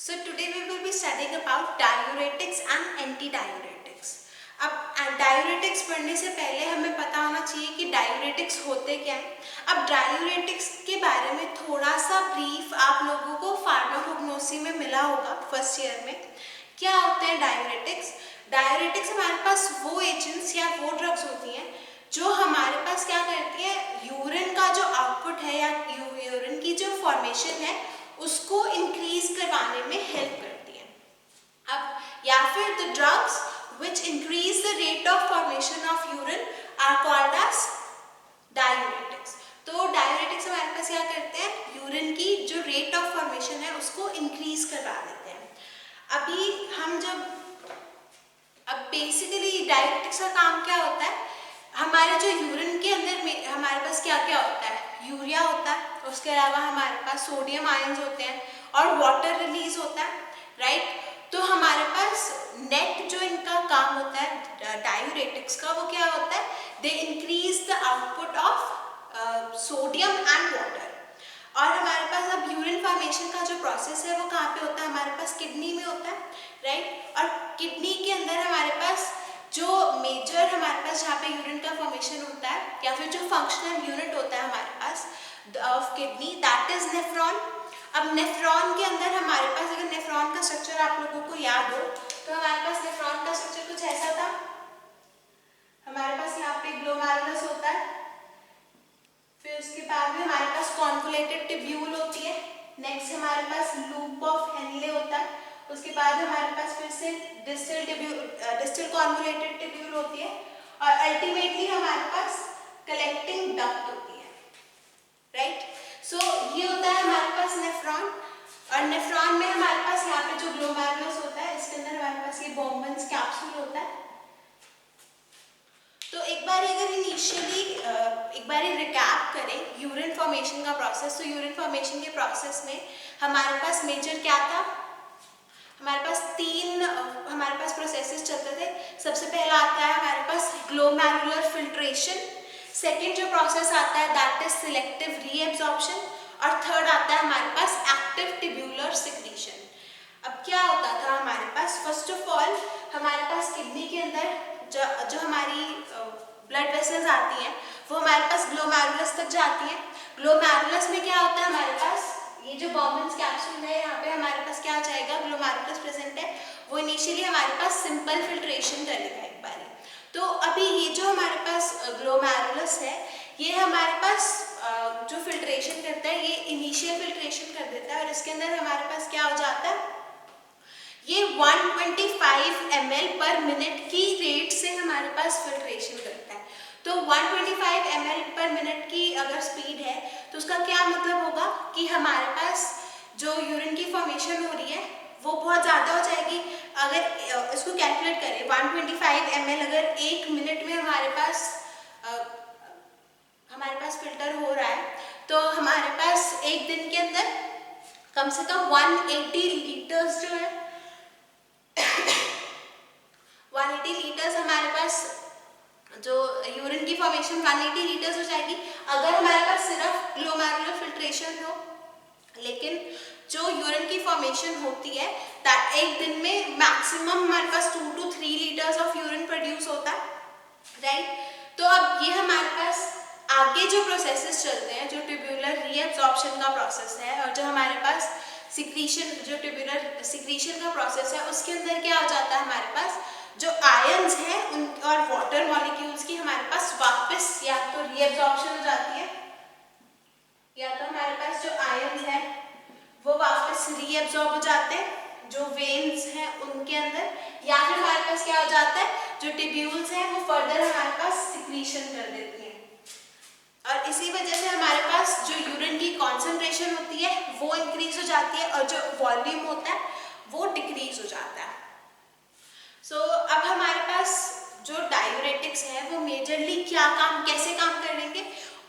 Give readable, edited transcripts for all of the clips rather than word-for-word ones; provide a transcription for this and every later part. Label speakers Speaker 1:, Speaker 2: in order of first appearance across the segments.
Speaker 1: So today we will be studying about diuretics and anti-diuretics. अब diuretics पढ़ने से पहले हमें पता होना चाहिए कि डायूरेटिक्स होते क्या हैं। अब डायूरेटिक्स के बारे में थोड़ा सा ब्रीफ आप लोगों को फार्माकोग्नोसी में मिला होगा फर्स्ट ईयर में। क्या होते हैं डायूरेटिक्स? डायूरेटिक्स हमारे पास वो एजेंट्स या वो ड्रग्स होती हैं जो हमारे पास क्या करती है, यूरिन का जो आउटपुट है या यूरिन की जो फॉर्मेशन है उसको इंक्रीज करवाने में हेल्प करती है। अब या फिर the drugs which increase the rate of formation of urine are called as diuretics। तो डायूरेटिक्स हमारे पास क्या करते हैं, यूरिन की जो रेट ऑफ फॉर्मेशन है उसको इंक्रीज करवा देते हैं। अभी हम अब बेसिकली डायूरेटिक्स का काम क्या होता है, हमारे जो यूरिन के अंदर में हमारे पास क्या क्या होता है, यूरिया होता है, उसके अलावा हमारे पास सोडियम आयंस होते हैं और वाटर रिलीज होता है, राइट। तो हमारे पास नेट जो इनका काम होता है डायूरेटिक्स का, वो क्या होता है, they increase the output of sodium and water. और हमारे पास अब यूरिन फॉर्मेशन का जो प्रोसेस है वो कहाँ पे होता है, हमारे पास किडनी में होता है, राइट। और किडनी के अंदर हमारे पास जो मेजर हमारे पास जहाँ पे यूरिन का फॉर्मेशन होता है या फिर जो फंक्शनल यूनिट होता है हमारे पास of kidney, that is nephron. अब नेफ्रॉन के अंदर हमारे पास, अगर नेफ्रॉन का स्ट्रक्चर आप लोगों को याद हो तो हमारे पास नेफ्रॉन का स्ट्रक्चर कुछ ऐसा था। हमारे पास यहाँ पे ग्लोमेरुलस होता है, फिर उसके बाद में हमारे पास कॉन्वोलेटेड ट्यूब्यूल होती है, नेक्स्ट हमारे पास लूप ऑफ हेनले होता है, उसके बाद हमारे पास फिर से डिस्टल कॉन्वोलेटेड ट्यूब्यूल होती है और अल्टीमेटली हमारे पास कलेक्टिंग डक्ट होती है, राइट। सो ये होता है हमारे पास नेफ्रॉन। और नेफ्रॉन में हमारे पास यहाँ पे जो ग्लोमेरुलस होता है इसके अंदर हमारे पास ये बॉम्बन्स कैप्सूल होता है। तो एक बार अगर इनिशियली एक बार रिकैप करें यूरिन फॉर्मेशन का प्रोसेस, तो यूरिन फॉर्मेशन के प्रोसेस में हमारे पास मेजर क्या था, हमारे पास तीन हमारे पास प्रोसेसेस चलते थे। सबसे पहला आता है हमारे पास ग्लोमेरुलर फिल्ट्रेशन, सेकेंड जो प्रोसेस आता है दैट इज सिलेक्टिव रीएब्जॉर्प्शन और थर्ड आता है हमारे पास एक्टिव ट्यूब्यूलर सिक्रीशन। अब क्या होता था हमारे पास, फर्स्ट ऑफ ऑल हमारे पास किडनी के अंदर जो हमारी ब्लड वेसल्स आती हैं वो हमारे पास ग्लोमेरुलस तक जाती हैं। ग्लोमेरुलस में क्या होता है, हमारे पास ये जो बॉम्बन्स कैप्सूल है यहाँ पे हमारे पास क्या जाएगा, ग्लोमेरुलस प्रेजेंट है, वो इनिशियली हमारे पास सिंपल फिल्ट्रेशन करेगा एक बार। तो अभी ये जो हमारे पास ग्लोमेरुलस है ये हमारे पास जो फिल्ट्रेशन करता है ये इनिशियल फिल्ट्रेशन कर देता है और इसके अंदर हमारे पास क्या हो जाता है, ये 125 ml पर मिनट की रेट से हमारे पास फिल्ट्रेशन करता है। तो 125 ml पर मिनट की अगर स्पीड है तो उसका क्या मतलब होगा कि हमारे पास जो यूरिन की फॉर्मेशन हो रही है वो बहुत ज़्यादा हो जाएगी। अगर इसको कैलकुलेट करें 125 ml अगर एक मिनट में हमारे पास फिल्टर हो रहा है तो हमारे पास एक दिन के अंदर कम से कम 180 लीटर्स जो है 180 लीटर्स हमारे पास जो यूरिन की फॉर्मेशन 180 लीटर्स हो जाएगी अगर हमारे पास सिर्फ ग्लोमेरुलर फिल्ट्रेशन हो। लेकिन जो यूरिन की फॉर्मेशन होती है दैट एक दिन में मैक्सिमम हमारे पास 2 to 3 litres of urine produce होता है, राइट। तो अब ये हमारे पास आगे जो प्रोसेसेस चलते हैं, जो ट्यूब्यूलर रीएब्जॉर्प्शन का प्रोसेस है और जो हमारे पास सिक्रीशन, जो ट्यूब्यूलर सिक्रीशन का प्रोसेस है उसके अंदर क्या हो जाता है, हमारे पास जो आयंस हैं उन और वाटर मॉलिक्यूल्स की हमारे पास वापस या तो रीएब्जॉर्प्शन हो जाती है या तो हमारे पास जो आयंस हैं वो वापस रीएब्जॉर्ब हो जाते हैं जो वेन्स हैं उनके अंदर, या फिर हमारे पास क्या हो जाता है जो ट्यूब्यूल्स हैं वो फर्दर हमारे पास सिक्रीशन कर देती हैं और इसी वजह से हमारे पास जो यूरिन की कॉन्सेंट्रेशन होती है वो इंक्रीज हो जाती है और जो वॉल्यूम होता है वो डिक्रीज हो जाता है। सो अब हमारे पास जो डायूरेटिक्स है वो मेजरली क्या काम, कैसे काम करेंगे,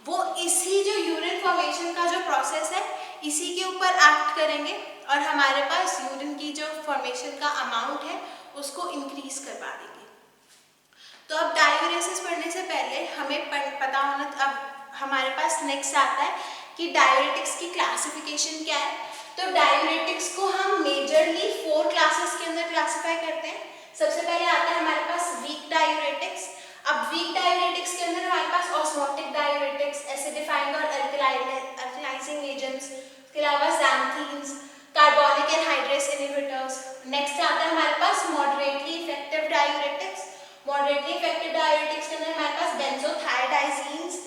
Speaker 1: वो इसी जो यूरिन फॉर्मेशन का जो प्रोसेस है इसी के ऊपर एक्ट करेंगे और हमारे पास यूरिन की जो फॉर्मेशन का अमाउंट है उसको इंक्रीज करवा देंगे। तो अब डायूरेसिस पढ़ने से पहले हमें पता होना, अब हमारे पास नेक्स्ट आता है कि डायूरेटिक्स की क्लासिफिकेशन क्या है। तो डायूरेटिक्स को हम मेजर मेजरली 4 क्लासेस के अंदर क्लासिफाई करते हैं। सबसे पहले आता है हमारे पास वीक डायूरेटिक्स। अब वीक डायूरेटिक्स के अंदर हमारे पास ऑस्मोटिक डायूरेटिक्स, एसिडिफाइंग और अल्कलाइजिंग एजेंट्स, उसके अलावा xanthines, carbonic anhydrase inhibitors. Next आता है हमारे पास moderately effective diuretics. Moderately effective diuretics के अंदर हमारे पास बेंजोथायोडाइजीन्स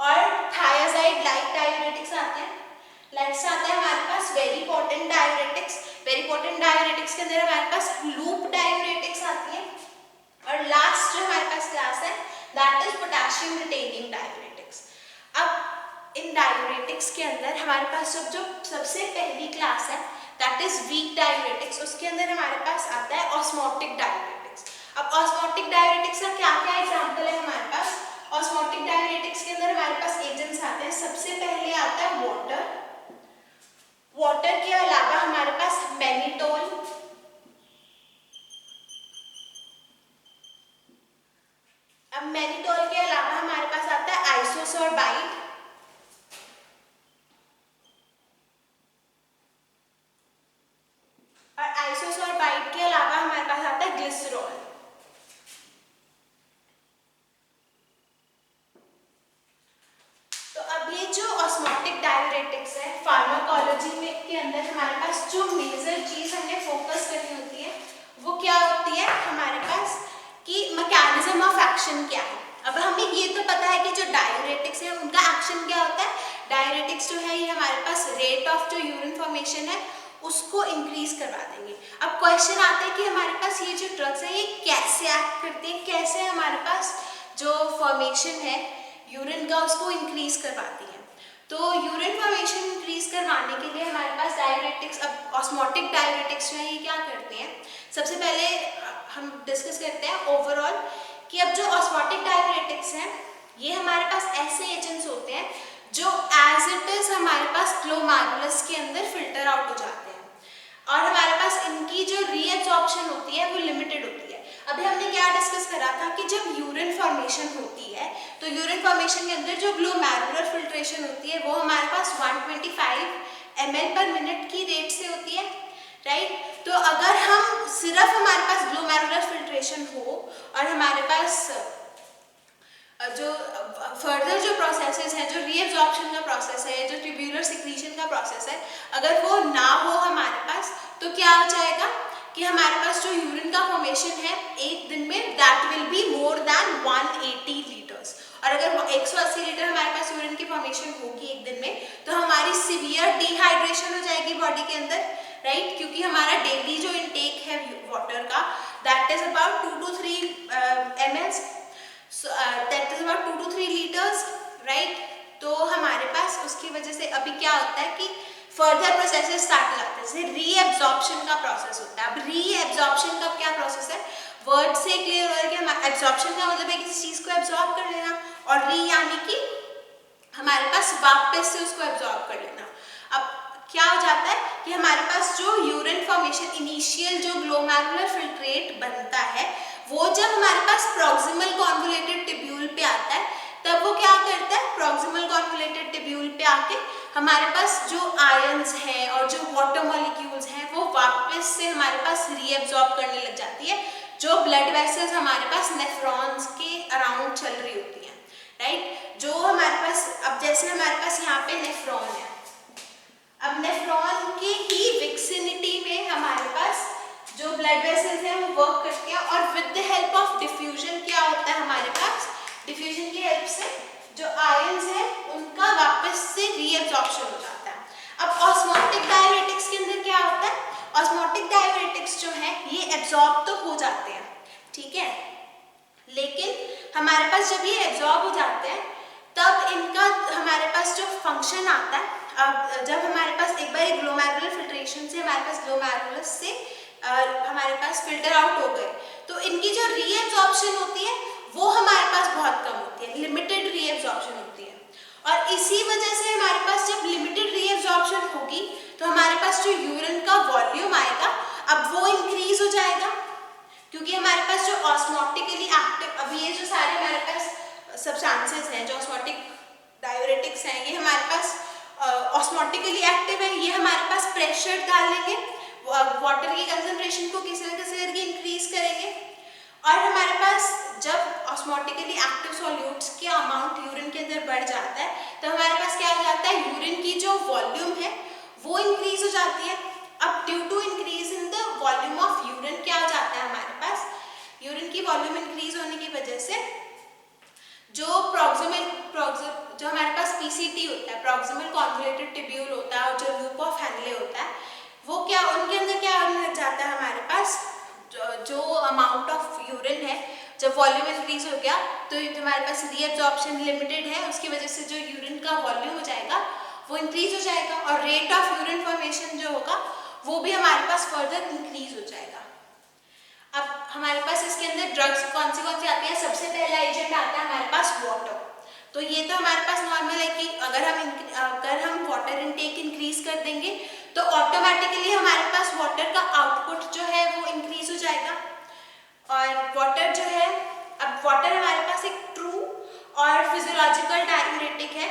Speaker 1: और थायाजाइड लाइक डायूरेटिक्स आते हैं। नेक्स्ट आता है हमारे पास very potent diuretics. Very potent diuretics के अंदर हमारे पास लूप डायूरेटिक्स आती है। और लास्ट जो हमारे पास क्लास है that is potassium retaining diuretics. अब इन डायूरेटिक्स के अंदर हमारे पास जो सबसे पहली क्लास है दैट इज वीक डायूरेटिक्स, उसके अंदर हमारे पास आता है ऑस्मोटिक डायूरेटिक्स। अब ऑस्मोटिक डायूरेटिक्स का क्या क्या एग्जाम्पल है हमारे पास? ऑस्मोटिक डायूरेटिक्स के अंदर हमारे पास एजेंट्स आते हैं। सबसे पहले आता है वाटर। वाटर के अलावा हमारे पास मैनिटोल, अब मैनिटोल के अलावा हमारे पास आता है आइसोसोर्बाइड, और आइसोसोर्बाइड के अलावा हमारे पास आता है ग्लिसरॉल। तो अब ये जो ऑस्मोटिक डायूरेटिक्स है फार्माकोलॉजी में के अंदर हमारे पास जो मेजर चीज हमने फोकस करनी होती है वो क्या होती है हमारे पास कि मैकेनिज्म ऑफ एक्शन क्या है। अब हमें ये तो पता है कि जो डायूरेटिक्स है उनका एक्शन क्या होता है। डायूरेटिक्स जो है ये हमारे पास रेट ऑफ जो यूरिन फॉर्मेशन है उसको इंक्रीज करवा देंगे। अब क्वेश्चन आता है कि हमारे पास ये जो ड्रग्स है ये कैसे एक्ट करते हैं, कैसे हमारे पास जो फॉर्मेशन है यूरिन का उसको इंक्रीज करवाती है। तो यूरिन फॉर्मेशन इंक्रीज करवाने के लिए हमारे पास डायूरेटिक्स, अब ऑस्मोटिक डायूरेटिक्स जो है ये क्या करते हैं, सबसे पहले हम डिस्कस करते हैं ओवरऑल कि अब जो ऑस्मोटिक डायूरेटिक्स हैं ये हमारे पास ऐसे एजेंट्स होते हैं जो एज इट इज हमारे पास ग्लोमेरुलस के अंदर फिल्टर आउट हो जाते हैं और हमारे पास इनकी जो रीएब्जॉर्प्शन होती है वो लिमिटेड होती है। अभी हमने क्या डिस्कस करा था कि जब यूरिन फॉर्मेशन होती है तो यूरिन फॉर्मेशन के अंदर जो ग्लोमेरुलर फिल्ट्रेशन होती है वो हमारे पास 125 ml पर मिनट की रेट से होती है, राइट। तो अगर हम सिर्फ हमारे पास ग्लोमेरुलर फिल्ट्रेशन हो और हमारे पास जो फर्दर जो प्रोसेसेस हैं, जो रीएब्जॉर्प्शन का प्रोसेस है, जो ट्यूब्यूलर सिक्रीशन का प्रोसेस है, अगर वो ना हो हमारे पास तो क्या हो जाएगा कि हमारे पास जो यूरिन का फॉर्मेशन है एक दिन में that will be more than 180 litres. और अगर 180 लीटर हमारे पास यूरिन की फॉर्मेशन होगी एक दिन में तो हमारी सीवियर डिहाइड्रेशन हो जाएगी बॉडी के अंदर, राइट, क्योंकि हमारा डेली जो इनटेक है वाटर का that is about 2 to 3 ml, that is about 2 to 3 litres, right. तो हमारे पास उसकी वजह से अभी क्या होता है कि फर्दर प्रोसेसेस स्टार्ट हो जाते हैं, जैसे रीएब्जॉर्प्शन का प्रोसेस होता है। अब रीएब्जॉर्प्शन का क्या प्रोसेस है, वर्ड से क्लियर हो रहा है कि एब्जॉर्प्शन का मतलब है किसी चीज को एब्जॉर्ब कर लेना और री यानी कि हमारे पास वापस से उसको एब्जॉर्ब कर लेना। अब क्या हो जाता है कि हमारे पास जो यूरिन फॉर्मेशन इनिशियल जो ग्लोमेरुलर फिल्ट्रेट बनता है वो जब हमारे पास प्रॉक्सिमल कॉन्वोल्यूटेड टिब्यूल पे आता है तब वो क्या करता है, प्रॉक्सिमल कॉन्वोल्यूटेड टिब्यूल पे आके हमारे पास जो आयंस हैं और जो वाटर मॉलिक्यूल्स हैं वो वापस से हमारे पास रीएब्जॉर्ब करने लग जाती है, जो ब्लड वेसल्स हमारे पास नेफ्रॉन्स के अराउंड चल रही होती हैं, राइट। जो हमारे पास अब जैसे हमारे पास यहाँ पे नेफ्रॉन है, अब नेफ्रॉन की ही विक्सिनिटी में हमारे पास जो ब्लड वेसल्स हैं वो वर्क करते हैं और with the help of diffusion क्या होता है हमारे पास, डिफ्यूजन की हेल्प से जो आयंस हैं उनका वापस से रीएब्जॉर्प्शन हो जाता है। अब ऑस्मोटिक डायूरेटिक्स के अंदर क्या होता है, ऑस्मोटिक डायूरेटिक्स जो है ये एब्जॉर्ब तो हो जाते हैं, ठीक है, लेकिन हमारे पास जब ये एब्जॉर्ब हो जाते हैं तब इनका हमारे पास जो फंक्शन आता है, अब जब हमारे पास एक बार ग्लोमेरुलर फिल्ट्रेशन से हमारे पास ग्लोमेरुलस से हमारे पास फिल्टर आउट हो गए तो इनकी जो रीएब्जॉर्प्शन होती है वो हमारे पास बहुत कम होती है, लिमिटेड रीएब्जॉर्प्शन होती है। और इसी वजह से हमारे पास जब लिमिटेड रीएब्जॉर्प्शन होगी तो हमारे पास जो यूरिन का वॉल्यूम आएगा अब वो इंक्रीज हो जाएगा, क्योंकि हमारे पास जो ऑस्मोटिकली एक्टिव, अब ये जो सारे हमारे पास सब्सटेंसेस हैं जो ऑस्मोटिक डायूरेटिक्स हैं ये हमारे पास ऑस्मोटिकली एक्टिव है, ये हमारे पास प्रेशर डालेंगे, वाटर की कंसंट्रेशन को किसी न किसी करके इंक्रीज करेंगे। और हमारे पास जब ऑस्मोटिकली एक्टिव सॉल्यूट्स के अमाउंट यूरिन के अंदर बढ़ जाता है तो हमारे पास क्या हो जाता है, यूरिन की जो वॉल्यूम है वो इंक्रीज हो जाती है। अब due to increase in the volume of urine क्या हो जाता है, हमारे पास यूरिन की वॉल्यूम इंक्रीज होने की वजह से जो जो हमारे पास पीसीटी होता है, प्रॉक्सिमल कॉन्वोल्यूटेड टिब्यूल होता है, और जो लूप ऑफ हैनले होता है, वो क्या उनके अंदर क्या होने लग जाता है, हमारे पास जो अमाउंट ऑफ यूरिन है, जब वॉल्यूम इंक्रीज हो गया तो हमारे पास रीअब्जॉर्प्शन लिमिटेड है, उसकी वजह से जो यूरिन का वॉल्यूम हो जाएगा वो इंक्रीज हो जाएगा और रेट ऑफ यूरिन फॉर्मेशन जो होगा वो भी हमारे पास फर्दर इंक्रीज हो जाएगा। अब हमारे पास इसके अंदर ड्रग्स कौन सी आती है, सबसे पहला एजेंट आता है हमारे पास वाटर। तो ये तो हमारे पास नॉर्मल है कि अगर हम वाटर इनटेक इंक्रीज कर देंगे तो ऑटोमेटिकली हमारे पास वाटर का आउटपुट जो है वो इंक्रीज हो जाएगा। और वाटर जो है, अब वाटर हमारे पास एक ट्रू और फिजियोलॉजिकल डाययूरेटिक है।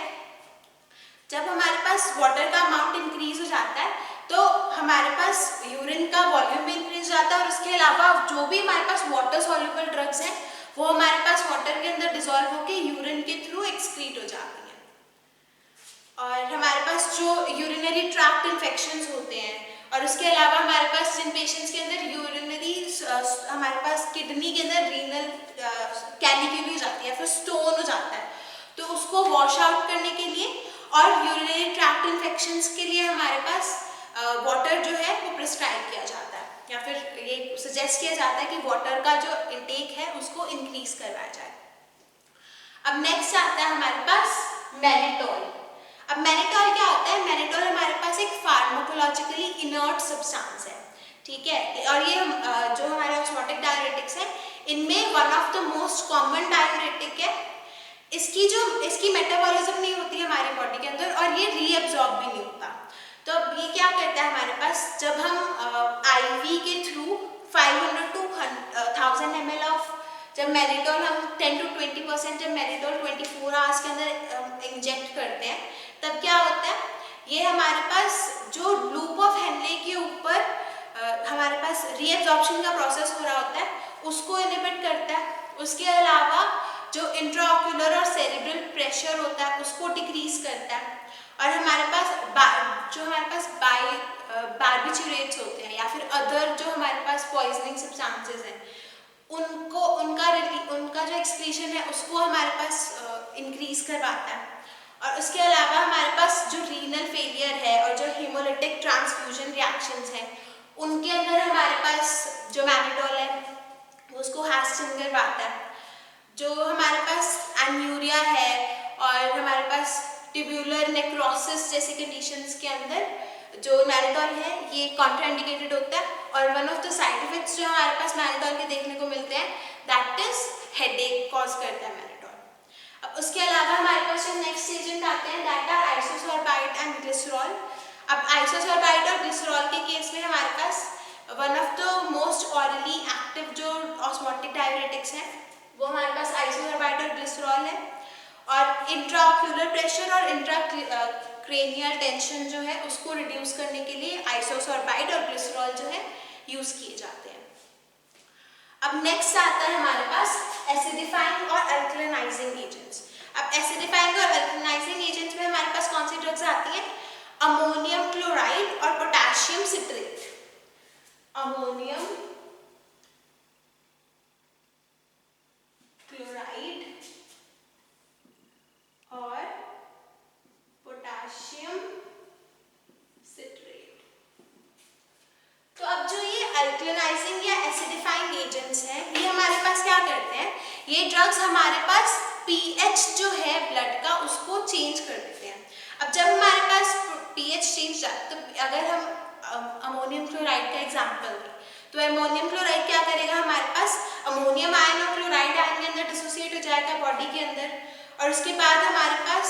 Speaker 1: जब हमारे पास वाटर का अमाउंट इंक्रीज हो जाता है तो हमारे पास यूरिन का वॉल्यूम भी इंक्रीज हो जाता है और उसके अलावा जो भी हमारे पास वाटर सॉल्युबल ड्रग्स हैं वो हमारे पास वाटर के अंदर डिसॉल्व होकर यूरिन के थ्रू एक्सक्रीट हो जाती हैं। और हमारे पास जो यूरिनरी ट्रैक्ट इन्फेक्शंस होते हैं और उसके अलावा हमारे पास जिन पेशेंट्स के अंदर यूरिनरी हमारे पास किडनी के अंदर रीनल कैविटी हो जाती है, फिर स्टोन हो जाता है, तो उसको वॉश आउट करने के लिए और यूरिनरी ट्रैक्ट इन्फेक्शंस के लिए हमारे पास वाटर जो है वो प्रिस्क्राइब किया जाता है, या फिर ये सजेस्ट किया जाता है कि वाटर का जो इंटेक है उसको इंक्रीज करवाया जाए। अब नेक्स्ट आता है हमारे पास मैनिटोल। अब मैनिटोल क्या होता है, मैनिटोल हमारे पास एक फार्माकोलॉजिकली इनर्ट सब्सटेंस है, ठीक है। और ये जो हमारे ऑस्मोटिक डाययूरेटिक्स है इनमें one of the most common diuretic है। इसकी मेटाबॉलिज्म नहीं होती है हमारी बॉडी के अंदर और ये रीअब्सॉर्ब भी नहीं होता। तो अब ये क्या करता है हमारे पास, जब हम आईवी के थ्रू 500 to 1000 ml ऑफ जब मैनिटोल हम 10 to 20% जब मैनिटोल 24 आवर्स के अंदर इंजेक्ट करते हैं तब क्या होता है, ये हमारे पास जो लूप ऑफ हैनले के ऊपर हमारे पास रीअब्जॉर्प्शन का प्रोसेस हो रहा होता है उसको इनहिबिट करता है। उसके अलावा जो इंट्राऑक्यूलर और सेरेब्रल प्रेशर होता है उसको डिक्रीज करता है। और हमारे पास बार्बिचुरेट्स होते हैं या फिर अदर जो हमारे पास पॉइजनिंग सब्सटेंसेस हैं उनका जो एक्सक्रीशन है उसको हमारे पास इंक्रीज करवाता है। और उसके अलावा हमारे पास जो रीनल फेलियर है और जो हीमोलिटिक ट्रांसफ्यूजन रिएक्शंस हैं उनके अंदर हमारे पास जो मैनिटोल है उसको हास्टिंग करवाता है। जो हमारे पास एन्यूरिया है और हमारे पास ट्यूबुलर नेक्रोसिस जैसी कंडीशंस के अंदर जो मैनिटोल है ये कॉन्ट्राइंडिकेटेड होता है। और one of the side effects जो हमारे पास मैनिटोल के देखने को मिलते हैं दैट इज हेडेक कॉज करता है मैनिटोल। अब उसके अलावा हमारे पास जो नेक्स्ट एजेंट आते हैं that are isosorbide and glycerol. अब आइसोसोर्बाइड और ग्लिसरॉल के केस में हमारे पास one of the most orally active जो ऑस्मोटिक डाययूरेटिक्स हैं वो हमारे पास आइसोसोर्बाइड और ग्लिसरॉल है। और इंट्राऑक्यूलर प्रेशर और इंट्राक्रेनियल टेंशन जो है उसको रिड्यूस करने के लिए आइसोसोर्बाइड और ग्लिसरॉल जो है यूज किए जाते हैं। अब नेक्स्ट आता है हमारे पास एसिडिफाइंग और अल्कलाइजिंग एजेंट्स। अब एसिडिफाइंग और अल्कलाइजिंग एजेंट्स में हमारे पास कौन सी ड्रग्स आती हैं, अमोनियम क्लोराइड और पोटेशियम सिट्रेट। अमोनियम क्लोराइड और पोटेशियम सिट्रेट। तो अब जो ये अल्कलाइजिंग या एसिडिफाइंग एजेंट्स हैं ये हमारे पास क्या करते हैं, ये ड्रग्स हमारे पास पीएच जो है ब्लड का उसको चेंज कर देते हैं। अब जब हमारे पास पीएच चेंज जाए तो अगर हम अमोनियम क्लोराइड का एग्जांपल दें तो अमोनियम क्लोराइड क्या करेगा, हमारे पास अमोनियम आयन और क्लोराइड आयन के अंदर डिसोसिएट हो जाएगा बॉडी के अंदर। और उसके बाद हमारे पास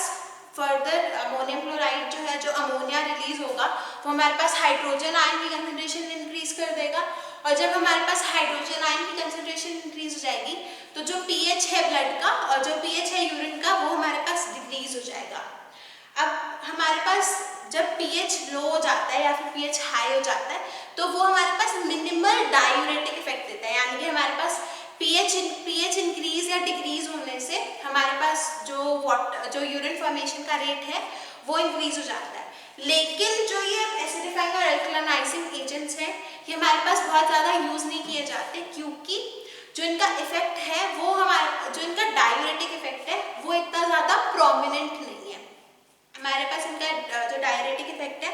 Speaker 1: फर्दर अमोनियम क्लोराइड जो है जो अमोनिया रिलीज होगा वो हमारे पास हाइड्रोजन आयन की कंसंट्रेशन इंक्रीज कर देगा। और जब हमारे पास हाइड्रोजन आयन की कंसंट्रेशन इंक्रीज हो जाएगी तो जो पीएच है ब्लड का और जो पीएच है यूरिन का वो हमारे पास डिक्रीज हो जाएगा। अब हमारे पास जब पीएच लो हो जाता है या फिर पीएच हाई हो जाता है तो वो हमारे पास मिनिमल डायूरेटिक इफेक्ट देता है, यानी कि हमारे पास पीएच इंक्रीज या डिक्रीज होने से हमारे पास जो यूरिन फॉर्मेशन का रेट है वो इंक्रीज हो जाता है। लेकिन जो ये एसिडिफाइंग और अल्कलाइजिंग एजेंट्स हैं ये हमारे पास बहुत ज़्यादा यूज़ नहीं किए जाते, क्योंकि जो इनका इफेक्ट है वो जो इनका डायूरेटिक इफेक्ट है वो इतना ज़्यादा प्रोमिनेंट नहीं है। हमारे पास इनका जो डायूरेटिक इफेक्ट है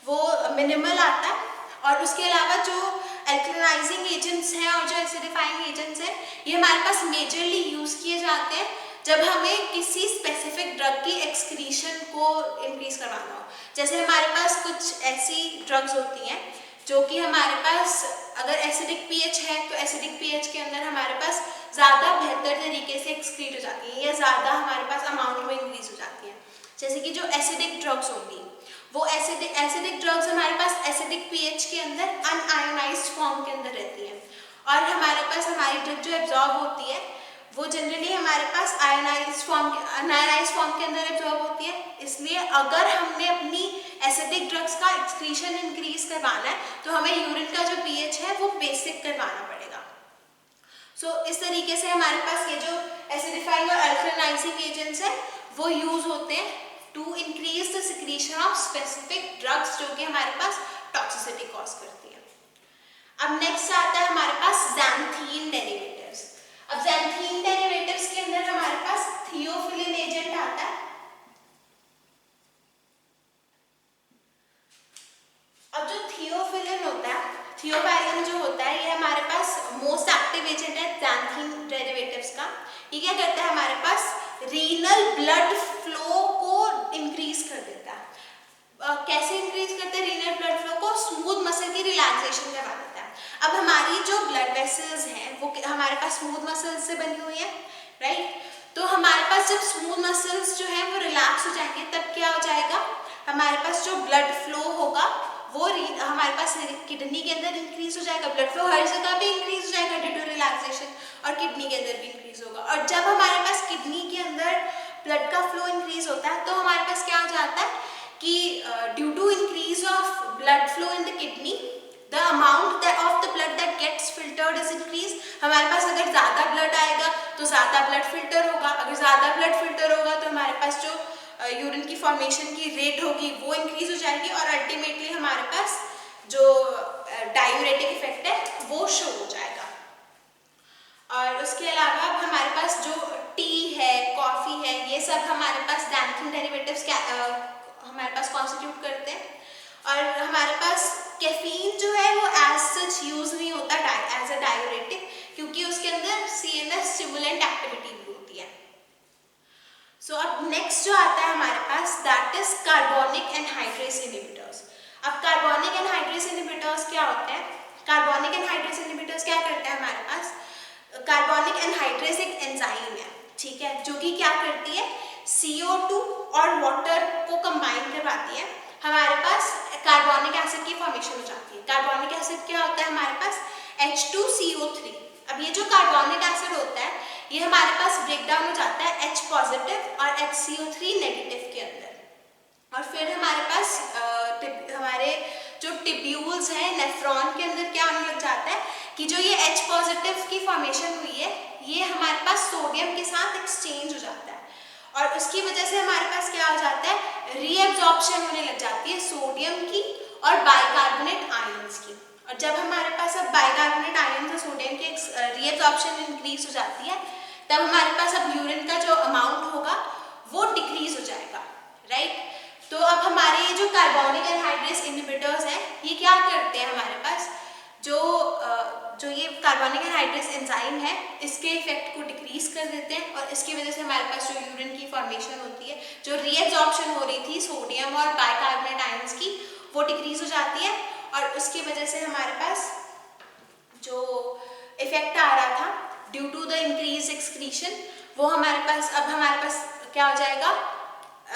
Speaker 1: वो मिनिमल आता है, और उसके अलावा जो अल्कलाइजिंग एजेंट्स हैं और जो एसिडिफाइंग एजेंट्स हैं ये हमारे पास मेजरली यूज़ किए जाते हैं जब हमें किसी स्पेसिफिक ड्रग की एक्सक्रीशन को इंक्रीज करवाना हो। जैसे हमारे पास कुछ ऐसी ड्रग्स होती हैं जो कि हमारे पास अगर एसिडिक पीएच है तो एसिडिक पीएच के अंदर हमारे पास ज़्यादा बेहतर तरीके से एक्सक्रीट हो जाती हैं या ज़्यादा हमारे पास अमाउंट में इंक्रीज हो जाती हैं। जैसे कि जो एसिडिक ड्रग्स होंगी वो एसिडिक ड्रग्स हमारे पास एसिडिक पीएच के अंदर अनआयोनाइज्ड फॉर्म के अंदर रहती हैं, और हमारे पास हमारी ड्रग जो एब्जॉर्ब होती है वो जनरली हमारे पास अनआयोनाइज्ड फॉर्म के अंदर एब्जॉर्ब होती है। इसलिए अगर हमने अपनी एसिडिक ड्रग्स का एक्सक्रीशन इंक्रीज करवाना है तो हमें यूरिन का जो पीएच है वो बेसिक करवाना पड़ेगा। इस तरीके से हमारे पास ये जो एसिडिफाइंग और अल्कलाइजिंग एजेंट्स हैं वो यूज होते हैं to increase the secretion of specific drugs जो कि हमारे पास टॉक्सिसिटी कॉज करती है। अब नेक्स्ट आता है हमारे पास xanthine डेरिवेटिव्स। अब xanthine डेरिवेटिव्स के अंदर हमारे पास थियोफिलिन एजेंट आता है। अब जो थियोफिलिन होता है, थियोफिलिन जो होता है ये हमारे पास मोस्ट एक्टिव एजेंट है xanthine डेरिवेटिव्स का। ये क्या करता है हमारे पास रीनल ब्लड फ्लो को इंक्रीज कर देता है। कैसे इंक्रीज करते हैं रीनल ब्लड फ्लो को? स्मूथ मसल की रिलैक्सेशन करवा देता है। अब हमारी जो ब्लड वेसल्स हैं वो हमारे पास स्मूथ मसल्स से बनी हुई है, राइट? तो हमारे पास जब स्मूथ मसल्स जो है वो रिलैक्स हो जाएंगे तब क्या हो जाएगा, हमारे पास जो ब्लड फ्लो होगा वो हमारे पास किडनी के अंदर इंक्रीज हो जाएगा। ब्लड फ्लो हर जगह पे इंक्रीज हो जाएगा ड्यू टू रिलैक्सेशन, और किडनी के अंदर भी इंक्रीज होगा। और जब हमारे पास किडनी के अंदर ब्लड का फ्लो इंक्रीज होता है तो हमारे पास क्या हो जाता है कि due to increase of blood flow in the kidney the amount of the blood that gets filtered is increase. हमारे पास अगर ज़्यादा ब्लड आएगा तो ज़्यादा ब्लड फिल्टर होगा, अगर ज़्यादा ब्लड फिल्टर होगा तो हमारे पास जो यूरिन की फॉर्मेशन की रेट होगी वो इंक्रीज हो जाएगी, और अल्टीमेटली हमारे पास जो डायूरेटिक इफेक्ट है वो शो हो जाएगा। और उसके अलावा हमारे पास जो टी है, कॉफ़ी है, ये सब हमारे पास xanthine डेरिवेटिव्स हमारे पास कॉन्स्टिट्यूट करते हैं। और हमारे पास कैफीन जो है वो एज सच यूज नहीं होता एज अ डायूरेटिक, क्योंकि उसके अंदर CNS स्टिमुलेंट एक्टिविटी भी होती है। अब नेक्स्ट जो आता है हमारे पास that is carbonic anhydrase inhibitors. अब कार्बोनिक एनहाइड्रेस इनहिबिटर्स क्या होते हैं? कार्बोनिक एनहाइड्रेस इनहिबिटर्स क्या करते हैं हमारे पास? कार्बोनिक एनहाइड्रेस एक एंजाइम है, ठीक है, जो कि क्या करती है CO2 और वाटर को कंबाइन करवाती है। हमारे पास कार्बोनिक एसिड की फॉर्मेशन हो जाती है। कार्बोनिक एसिड क्या होता है हमारे पास? H2CO3। अब ये जो कार्बोनिक एसिड होता है ये हमारे पास ब्रेक डाउन हो जाता है H पॉजिटिव और HCO3 नेगेटिव के अंदर, और फिर हमारे पास हमारे जो टिब्यूल्स हैं नेफ्रॉन के अंदर क्या होने लग जाता है कि जो ये H पॉजिटिव की फॉर्मेशन हुई है ये हमारे पास सोडियम के साथ एक्सचेंज हो जाता है, और उसकी वजह से हमारे पास क्या हो जाता है, रीएब्जॉर्प्शन होने लग जाती है सोडियम की और बाइकार्बोनेट आयंस की। और जब हमारे पास अब बाइकार्बोनेट आयंस और सोडियम की रीएब्जॉर्प्शन इंक्रीज हो जाती है तब हमारे पास अब यूरिन का जो अमाउंट होगा वो डिक्रीज हो जाएगा, राइट? तो अब हमारे ये जो कार्बोनिक एनहाइड्रेस इनहिबिटर्स हैं ये क्या करते हैं, हमारे पास जो ये कार्बोनिक एनहाइड्रेस एंजाइम है इसके इफेक्ट को डिक्रीज कर देते हैं, और इसकी वजह से हमारे पास जो यूरिन की फॉर्मेशन होती है, जो रीएब्जॉर्प्शन हो रही थी सोडियम और बाइकार्बोनेट आयंस की, वो डिक्रीज हो जाती है, और उसकी वजह से हमारे पास जो इफेक्ट आ रहा था due to the increase excretion वो हमारे पास क्या हो जाएगा,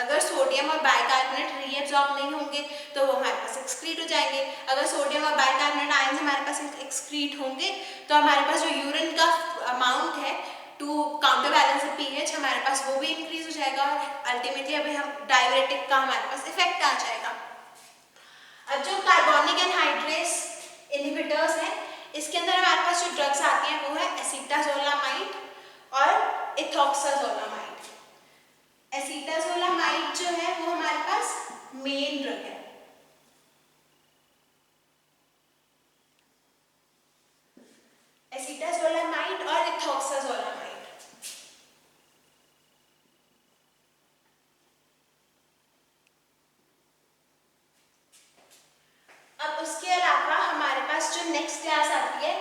Speaker 1: अगर सोडियम और बाइकार्बोनेट रीएब्जॉर्ब नहीं होंगे तो वो हमारे पास एक्सक्रीट हो जाएंगे। अगर सोडियम और बाइकार्बोनेट आयंस हमारे पास एक्सक्रीट होंगे तो हमारे पास जो यूरिन का अमाउंट है to counter balance the pH, हमारे पास वो भी इंक्रीज हो जाएगा और अल्टीमेटली अभी हम डायूरेटिक का हमारे पास इफेक्ट आ जाएगा। अब जो कार्बोनिक एनहाइड्रेस इनहिबिटर्स हैं, इसके अंदर हमारे पास जो ड्रग्स आती हैं वो है एसीटाजोलामाइड और इथोक्साजोलामाइड। एसीटाजोलामाइड जो है वो हमारे पास मेन ड्रग है। एसीटाजोलामाइड और इथोक्साजोलामाइड। अब उसके अलावा हमारे पास जो नेक्स्ट क्लास आती है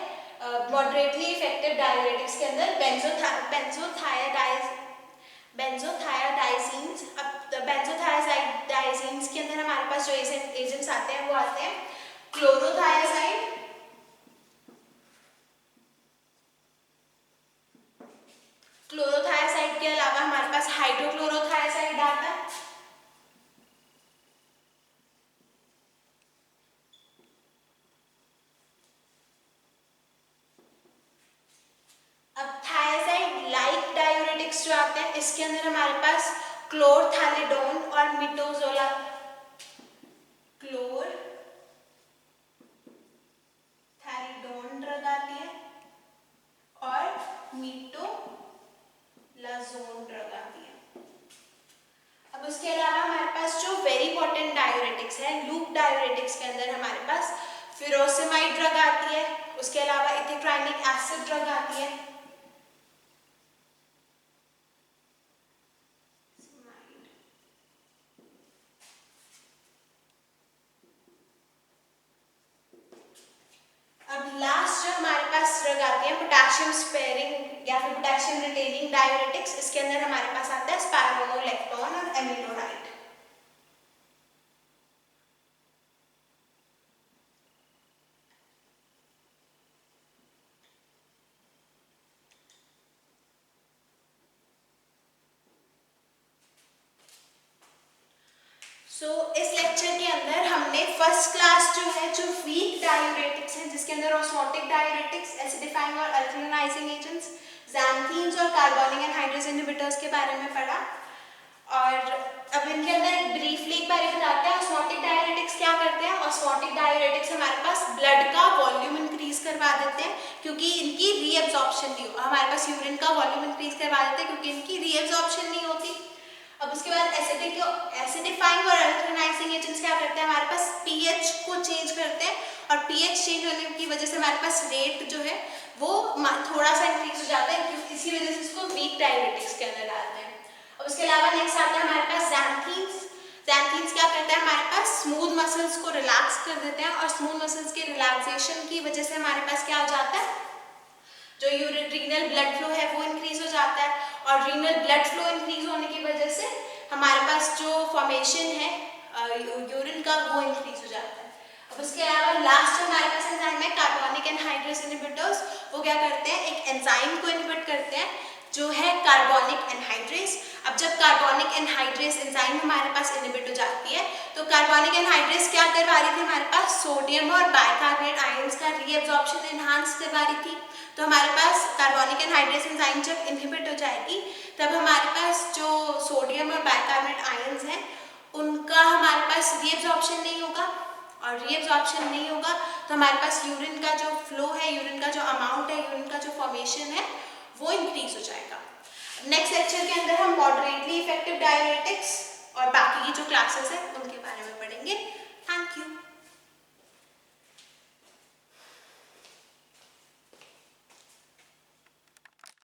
Speaker 1: मॉडरेटली इफेक्टिव डायूरेटिक्स के अंदर बेंजोथायाडाइजीन्स। अब बेंजोथायाडाइजीन्स के अंदर हमारे पास जो एजेंट्स आते हैं वो आते हैं क्लोरोथायाजाइड, क्लोरोथायाजाइड के अलावा हमारे पास हाइड्रोक्लोरोथायाजाइड आता है। अब थायाजाइड लाइक डायूरेटिक्स जो आते हैं, इसके अंदर हमारे पास क्लोरथैलिडोन और क्लोरथैलिडोन ड्रग आती है और मीटोलाजोन ड्रग आती है। अब उसके अलावा हमारे पास जो वेरी इंपॉर्टेंट डायूरेटिक्स है, लूप डायूरेटिक्स के अंदर हमारे पास फिरोसेमाइड ड्रग आती है, उसके अलावा इथियोप्राइनिक एसिड ड्रग आती है। अब लास्ट जो हमारे पास ड्रग आती है पोटेशियम स्पेयरिंग या फिर पोटेशियम रिटेनिंग डायूरेटिक्स, इसके अंदर हमारे पास आता है स्पाइरोनोलेक्टोन और एमिलोराइड। इस लेक्चर के अंदर हमने फर्स्ट क्लास जो है जो वीक डायूरेटिक्स है, जिसके अंदर ऑस्मोटिक डायूरेटिक्स, एसिडिफाइंग और अल्कलिनाइजिंग एजेंट्स, ज़ैंथीन्स और कार्बोनिक एनहाइड्रेस इनहिबिटर्स के बारे में पढ़ा। और अब इनके अंदर एक ब्रीफली एक बार बताते हैं ऑस्मोटिक डायूरेटिक्स क्या करते हैं। ऑस्मोटिक डायूरेटिक्स हमारे पास ब्लड का वॉल्यूम इंक्रीज करवा देते हैं क्योंकि इनकी रीएब्जॉर्प्शन नहीं हो, हमारे पास यूरिन का वॉल्यूम इंक्रीज करवा देते हैं क्योंकि इनकी रीएब्जॉर्प्शन नहीं होती। अब उसके बाद एसिडिफाइंग और अल्कलिनाइजिंग एजेंट्स क्या करते हैं, हमारे पास पीएच को चेंज करते हैं और पीएच चेंज होने की वजह से हमारे पास रेट जो है वो थोड़ा सा इंक्रीज हो जाता है, क्योंकि इसी वजह से इसको वीक डायूरेटिक्स के अंदर डालते हैं। अब उसके अलावा नेक्स्ट आता है हमारे पास ज़ैंथीन्स। ज़ैंथीन्स क्या करते हैं, हमारे पास स्मूथ मसल्स को रिलैक्स कर देते हैं और स्मूथ मसल्स के रिलैक्सेशन की वजह से हमारे पास क्या हो जाता है, जो रीनल ब्लड फ्लो है वो इंक्रीज हो जाता है और रीनल ब्लड फ्लो इंक्रीज होने की वजह से हमारे पास जो फॉर्मेशन है यूरिन का वो इंक्रीज हो जाता है। अब उसके अलावा लास्ट हमारे पास एंजाइम है कार्बोनिक एनहाइड्रेस इनहिबिटर्स। वो क्या करते हैं, एक एंजाइम को इनहिबिट करते हैं जो है कार्बोनिक एनहाइड्रेस। अब जब कार्बोनिक एनहाइड्रेस एंजाइम हमारे पास इनहिबिट हो जाती है तो कार्बोनिक एनहाइड्रेस क्या करवा रही थी, हमारे पास सोडियम और बाइकार्बोनेट आयंस का रीएब्जॉर्प्शन एनहांस करवा रही थी। तो हमारे पास कार्बोनिक एनहाइड्रेस एंजाइम जब इनहिबिट हो जाएगी तब हमारे पास जो सोडियम और बाइकार्बोनेट आयंस हैं उनका हमारे पास रीएब्जॉर्प्शन नहीं होगा और रीएब्जॉर्प्शन नहीं होगा तो हमारे पास यूरिन का जो फ्लो है, यूरिन का जो अमाउंट है, यूरिन का जो फॉर्मेशन है वो इंक्रीज हो जाएगा। नेक्स्ट लेक्चर के अंदर हम मॉडरेटली इफेक्टिव डायूरेटिक्स और बाकी की जो क्लासेस हैं उनके बारे में पढ़ेंगे।